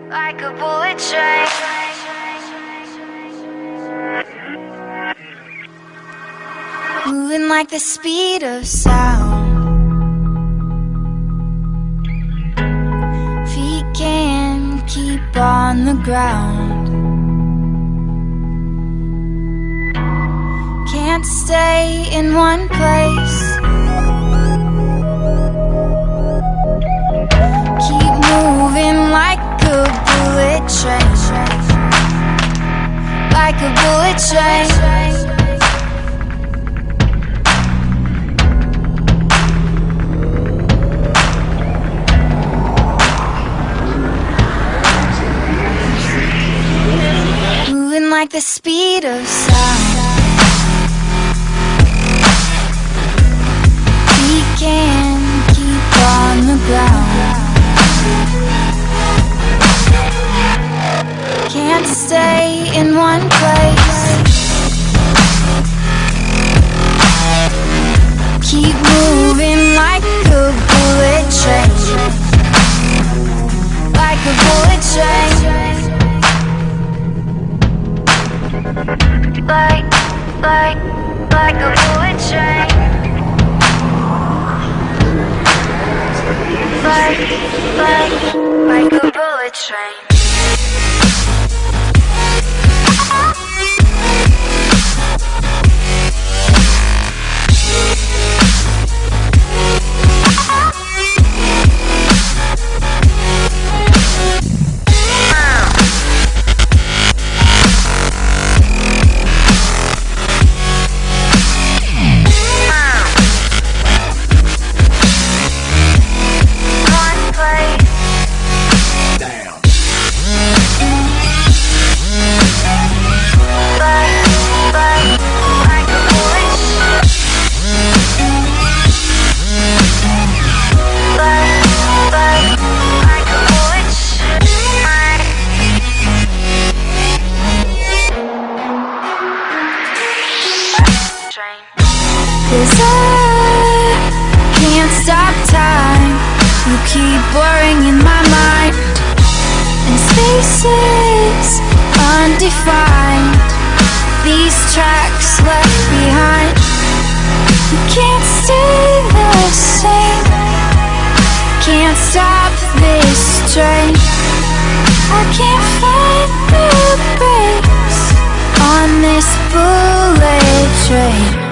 like a bullet train. Moving like the speed of sound. Feet can't keep on the ground. Can't stay in one place. Keep moving like a bullet train. Like a bullet train. Moving like the speed of sound. We can't keep on the ground. Can't stay in one place. Keep moving like a bullet train. Like a bullet train. Like a bullet train. Like a bullet train. Cause I can't stop time. You keep blurring in my mind, and spaces undefined. These tracks left behind. You can't stay the same. Can't stop this train. I can't find the brakes on this bullet train.